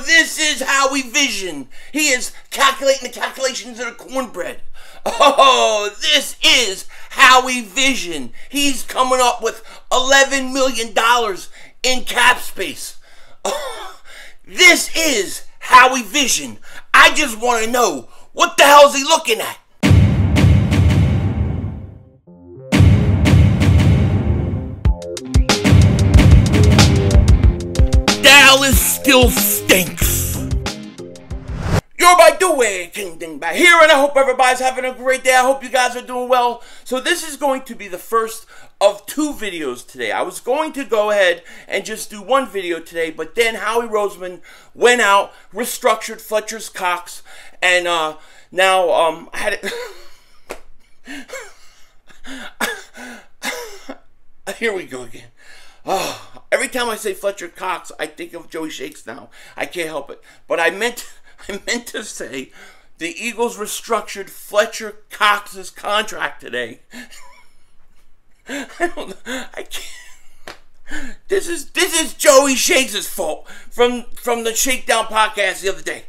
this is Howie Vision. He is calculating the calculations of the cornbread. Oh, this is Howie Vision. He's coming up with $11 million in cap space. Oh, this is Howie Vision. I just want to know, what the hell is he looking at? Dallas still stinks. You're my doing, King Dingbat here, and I hope everybody's having a great day. I hope you guys are doing well. So this is going to be the first of two videos today. I was going to go ahead and just do one video today, but then Howie Roseman went out, restructured Fletcher Cox, and now I had it. Here we go again. Oh, every time I say Fletcher Cox, I think of Joey Shakes now. I can't help it. But I meant to say the Eagles restructured Fletcher Cox's contract today. I can't. This is Joey Shakes' fault from the Shakedown podcast the other day.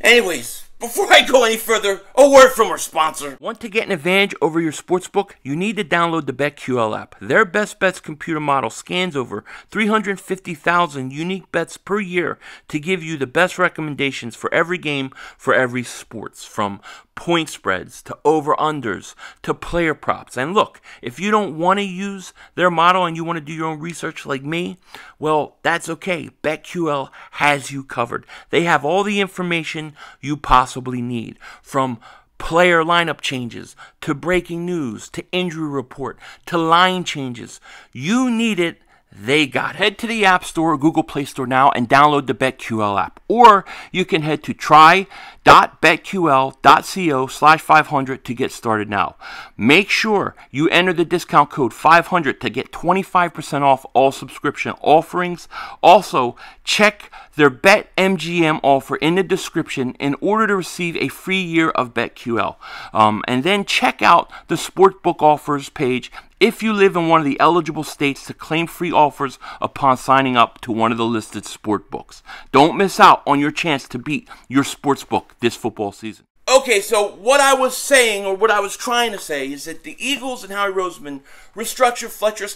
Anyways, before I go any further, a word from our sponsor. Want to get an advantage over your sportsbook? You need to download the BetQL app. Their Best Bets computer model scans over 350,000 unique bets per year to give you the best recommendations for every game, for every sports, from point spreads to over-unders to player props. And look, if you don't want to use their model and you want to do your own research like me, well, that's okay. BetQL has you covered. They have all the information you possibly need, from player lineup changes to breaking news to injury report to line changes. You need it, they got it. Head to the App Store or Google Play Store now and download the BetQL app. Or you can head to try.betql.co/500 to get started now. Make sure you enter the discount code 500 to get 25% off all subscription offerings. Also, check their BetMGM offer in the description in order to receive a free year of BetQL. And then check out the Sportbook offers page if you live in one of the eligible states to claim free offers upon signing up to one of the listed sport books. Don't miss out on your chance to beat your sports book this football season. Okay, so what I was saying, or what I was trying to say, is that the Eagles and Howie Roseman restructured Fletcher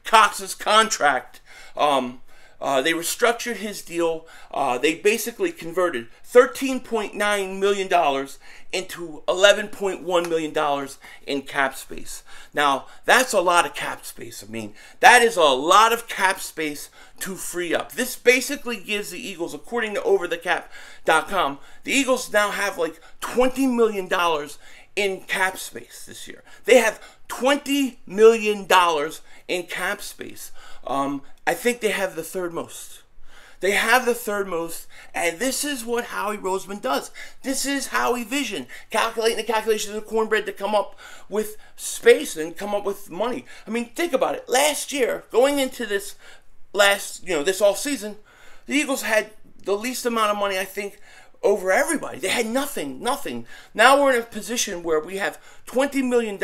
Cox's contract. They restructured his deal. They basically converted $13.9 million into $11.1 million in cap space. Now, that's a lot of cap space. I mean, that is a lot of cap space to free up. This basically gives the Eagles, according to overthecap.com, the Eagles now have like $20 million in cap space this year. They have $20 million in cap space. I think they have the third most. They have the third most, and this is what Howie Roseman does. This is Howie Vision, calculating the calculations of the cornbread to come up with space and come up with money. I mean, think about it. Last year, going into this this off season, the Eagles had the least amount of money, I think, over everybody. They had nothing. Now we're in a position where we have $20 million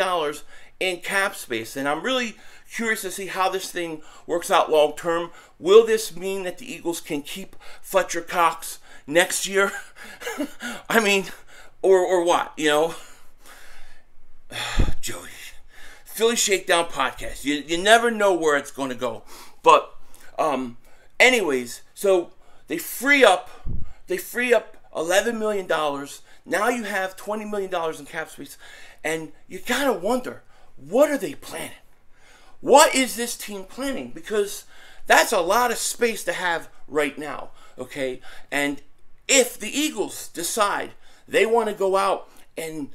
in cap space, and I'm really curious to see how this thing works out long term. Will this mean that the Eagles can keep Fletcher Cox next year? I mean, or what, you know? Joey, Philly Shakedown podcast. You never know where it's going to go. But anyways, so they free up $11 million. Now you have $20 million in cap space, and you gotta wonder, what are they planning? What is this team planning? Because that's a lot of space to have right now, okay? And if the Eagles decide they want to go out and,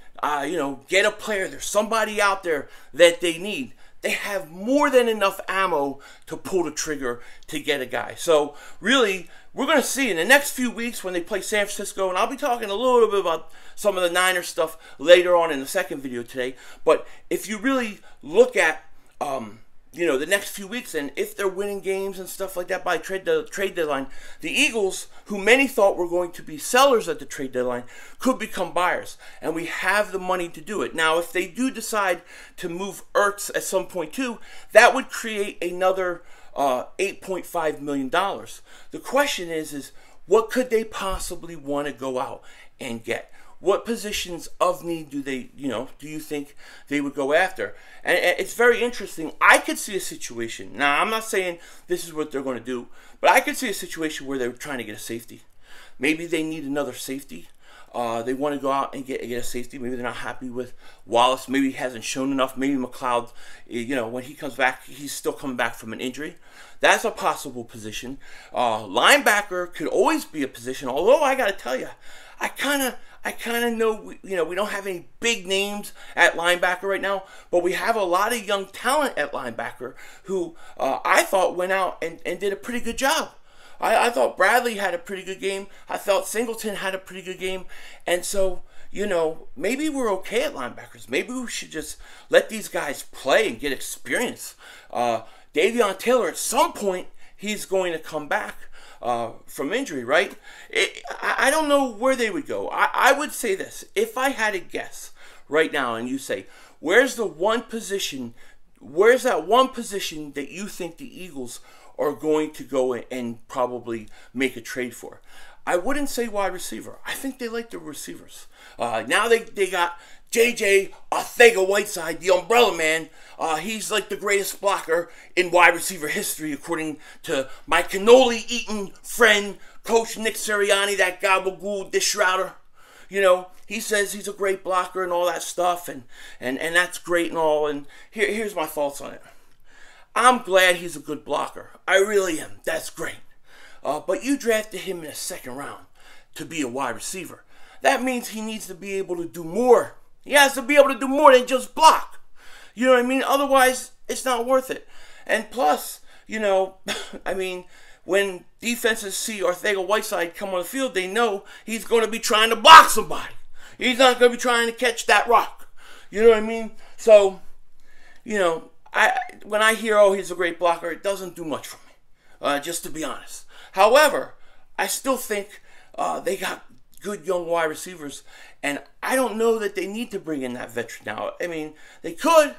get a player, there's somebody out there that they need, they have more than enough ammo to pull the trigger to get a guy. So, really, we're going to see in the next few weeks when they play San Francisco, and I'll be talking a little bit about some of the Niners stuff later on in the second video today. But if you really look at the next few weeks, and if they're winning games and stuff like that by trade deadline, the Eagles, who many thought were going to be sellers at the trade deadline, could become buyers, and we have the money to do it. Now, if they do decide to move Ertz at some point too, that would create another $8.5 million. The question is what could they possibly want to go out and get? What positions of need do they, do you think they would go after? And it's very interesting. I could see a situation. Now, I'm not saying this is what they're going to do, but I could see a situation where they're trying to get a safety. Maybe they need another safety. They want to go out and get a safety. Maybe they're not happy with Wallace. Maybe he hasn't shown enough. Maybe McLeod, when he comes back, he's still coming back from an injury. That's a possible position. Linebacker could always be a position. Although I got to tell you, I kind of know, we don't have any big names at linebacker right now, but we have a lot of young talent at linebacker who I thought went out and did a pretty good job. I thought Bradley had a pretty good game. I thought Singleton had a pretty good game. And so, maybe we're okay at linebackers. Maybe we should just let these guys play and get experience. Davion Taylor, at some point, he's going to come back from injury, right? I don't know where they would go. I would say this. If I had to guess right now and you say, where's that one position that you think the Eagles are going to go and probably make a trade for? I wouldn't say wide receiver. I think they like the receivers. Now they got J.J. Arcega-Whiteside, the umbrella man. He's like the greatest blocker in wide receiver history, according to my cannoli-eating friend, Coach Nick Sirianni, that gabagool dish router. He says he's a great blocker and all that stuff, and that's great and all. And here's my thoughts on it. I'm glad he's a good blocker. I really am. That's great. But you drafted him in the second round to be a wide receiver. That means he needs to be able to do more. He has to be able to do more than just block. You know what I mean? Otherwise, it's not worth it. And plus, when defenses see Arcega-Whiteside come on the field, they know he's going to be trying to block somebody. He's not going to be trying to catch that rock. You know what I mean? So, when I hear, he's a great blocker, it doesn't do much for me, just to be honest. However, I still think they got good young wide receivers, and I don't know that they need to bring in that veteran now. They could,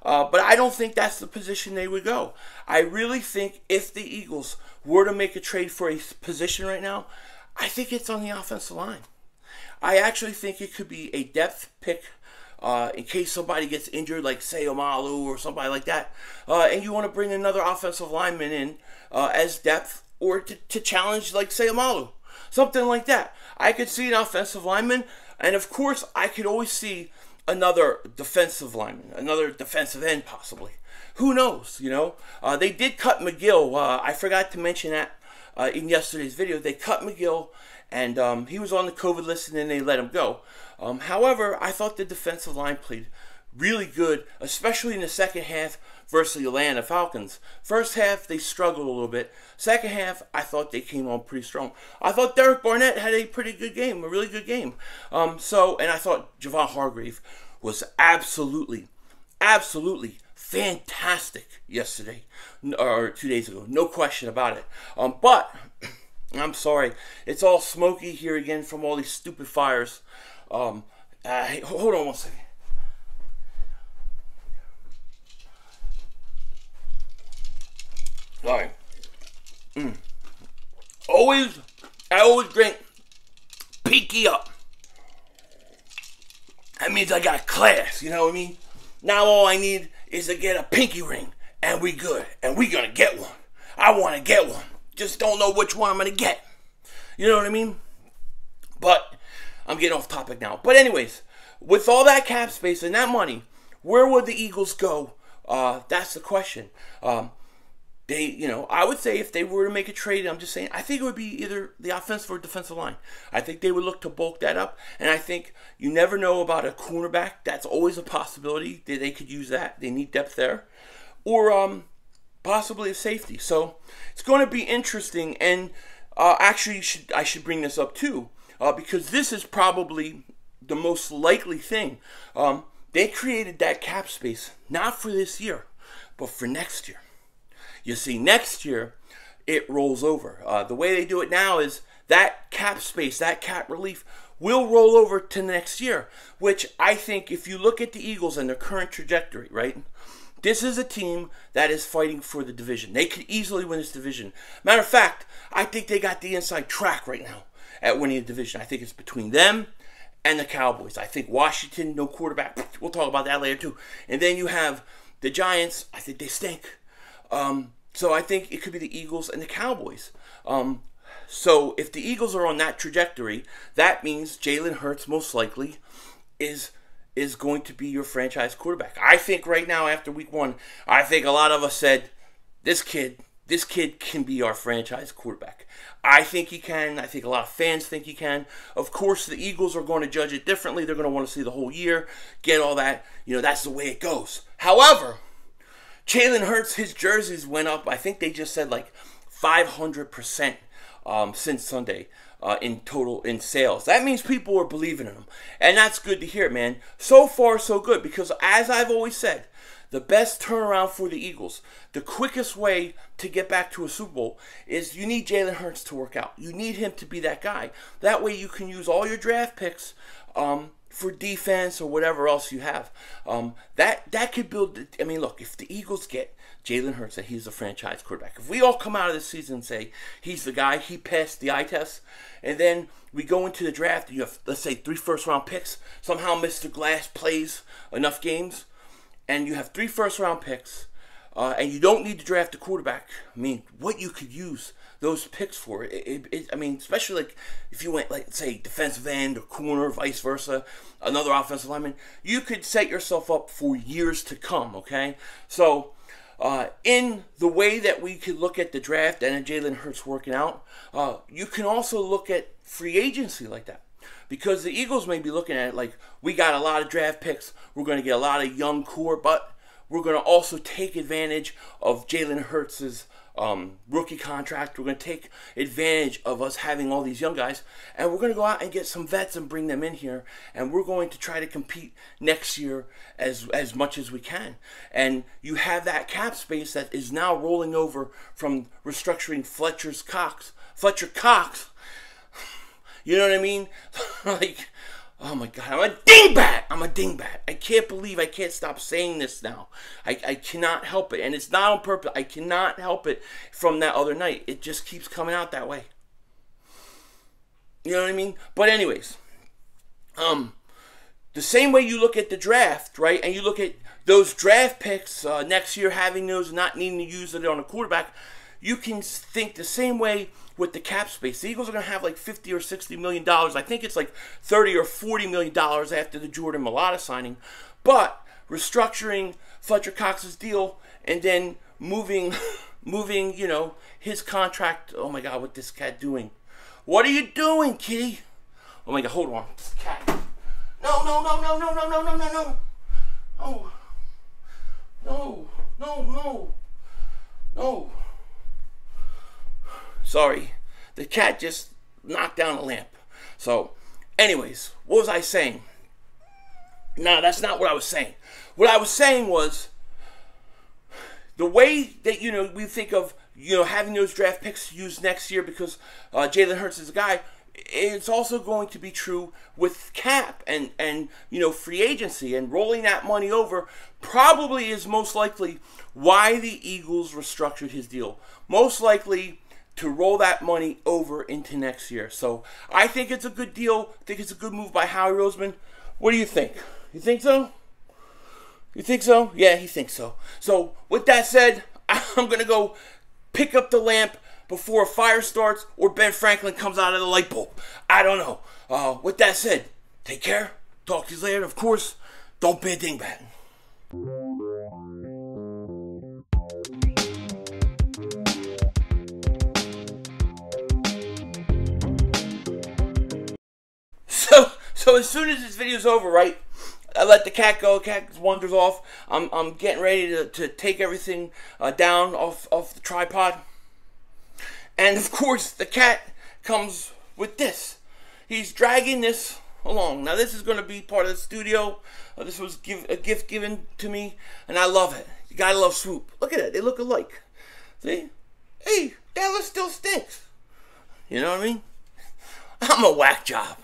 but I don't think that's the position they would go. I really think if the Eagles were to make a trade for a position right now, I think it's on the offensive line. I actually think it could be a depth pick in case somebody gets injured, like Seumalo or somebody like that, and you want to bring another offensive lineman in as depth or to challenge like Seumalo. Something like that. I could see an offensive lineman, and of course, I could always see another defensive lineman, another defensive end possibly. Who knows, They did cut McGill. I forgot to mention that in yesterday's video. They cut McGill, and he was on the COVID list, and then they let him go. However, I thought the defensive line played really good, especially in the second half versus the Atlanta Falcons. First half, they struggled a little bit. Second half, I thought they came on pretty strong. I thought Derek Barnett had a pretty good game, a really good game. And I thought Javon Hargrave was absolutely fantastic yesterday, or 2 days ago. No question about it. But, I'm sorry, it's all smoky here again from all these stupid fires. Hold on one second. Sorry. I always drink Pinky Up. That means I got class, you know what I mean? Now all I need is to get a pinky ring, and we good. And we gonna get one. I want to get one. Just don't know which one I'm gonna get. You know what I mean? But I'm getting off topic now. But anyways, with all that cap space and that money, where would the Eagles go? That's the question. I would say if they were to make a trade, I'm just saying, I think it would be either the offensive or defensive line. I think they would look to bulk that up, and I think you never know about a cornerback. That's always a possibility. They could use that. They need depth there. Or possibly a safety. So it's going to be interesting, and actually I should bring this up too, because this is probably the most likely thing. They created that cap space, not for this year, but for next year. You see, next year, it rolls over. The way they do it now is that cap space, that cap relief, will roll over to next year, which I think if you look at the Eagles and their current trajectory, right? This is a team that is fighting for the division. They could easily win this division. Matter of fact, I think they got the inside track right now at winning the division. I think it's between them and the Cowboys. I think Washington, no quarterback. We'll talk about that later too. And then you have the Giants. I think they stink. So I think it could be the Eagles and the Cowboys. So if the Eagles are on that trajectory, that means Jalen Hurts most likely is going to be your franchise quarterback. I think right now after week 1, I think a lot of us said, this kid can be our franchise quarterback. I think he can. I think a lot of fans think he can. Of course, the Eagles are going to judge it differently. They're going to want to see the whole year, get all that. That's the way it goes. However, Jalen Hurts, his jerseys went up. I think they just said like 500% since Sunday in total in sales. That means people are believing in him. And that's good to hear, man. So far, so good. Because as I've always said, the best turnaround for the Eagles, the quickest way to get back to a Super Bowl is you need Jalen Hurts to work out. You need him to be that guy. That way you can use all your draft picks for defense or whatever else you have. That could build. I mean, look, if the Eagles get Jalen Hurts, that he's a franchise quarterback. If we all come out of this season and say he's the guy, he passed the eye test, and then we go into the draft, and you have, let's say, 3 first-round picks. Somehow Mr. Glass plays enough games, and you have 3 first-round picks, and you don't need to draft a quarterback. I mean, what you could use those picks for. I mean, especially like if you went, like, say, defensive end or corner, vice versa, another offensive lineman, you could set yourself up for years to come, okay? So, in the way that we could look at the draft and Jalen Hurts working out, you can also look at free agency like that. Because the Eagles may be looking at it like, we got a lot of draft picks, we're going to get a lot of young core, but we're going to also take advantage of Jalen Hurts' rookie contract. We're going to take advantage of us having all these young guys, and we're going to go out and get some vets and bring them in here, and we're going to try to compete next year as much as we can. And you have that cap space that is now rolling over from restructuring Fletcher Cox. You know what I mean? Like, oh my God, I'm a dingbat. I can't believe I can't stop saying this now. I cannot help it. And it's not on purpose. I cannot help it from that other night. It just keeps coming out that way. You know what I mean? But anyways, the same way you look at the draft, right? And you look at those draft picks next year, having those, not needing to use it on a quarterback, you can think the same way with the cap space. The Eagles are going to have like $50 or $60 million. I think it's like $30 or $40 million after the Jordan Mailata signing. But restructuring Fletcher Cox's deal and then moving, his contract. Oh my God, what this cat doing? What are you doing, kitty? Oh my God, hold on. This cat. No. No. Sorry, the cat just knocked down a lamp. So, anyways, what was I saying? No, that's not what I was saying. What I was saying was the way that, we think of, having those draft picks used next year because Jalen Hurts is a guy, it's also going to be true with cap and free agency, and rolling that money over probably is most likely why the Eagles restructured his deal. Most likely to roll that money over into next year. So I think it's a good deal. I think it's a good move by Howie Roseman. What do you think? You think so? You think so? Yeah, he thinks so. So with that said, I'm going to go pick up the lamp before a fire starts or Ben Franklin comes out of the light bulb. I don't know. With that said, take care. Talk to you later. Of course, don't be a dingbat. So as soon as this video's over, right, I let the cat go. Cat wanders off. I'm getting ready to take everything down off the tripod. And of course, the cat comes with this. He's dragging this along. Now this is going to be part of the studio. This was a gift given to me, and I love it. You gotta love Swoop. Look at it. They look alike. See? Hey, Dallas still stinks. You know what I mean? I'm a whack job.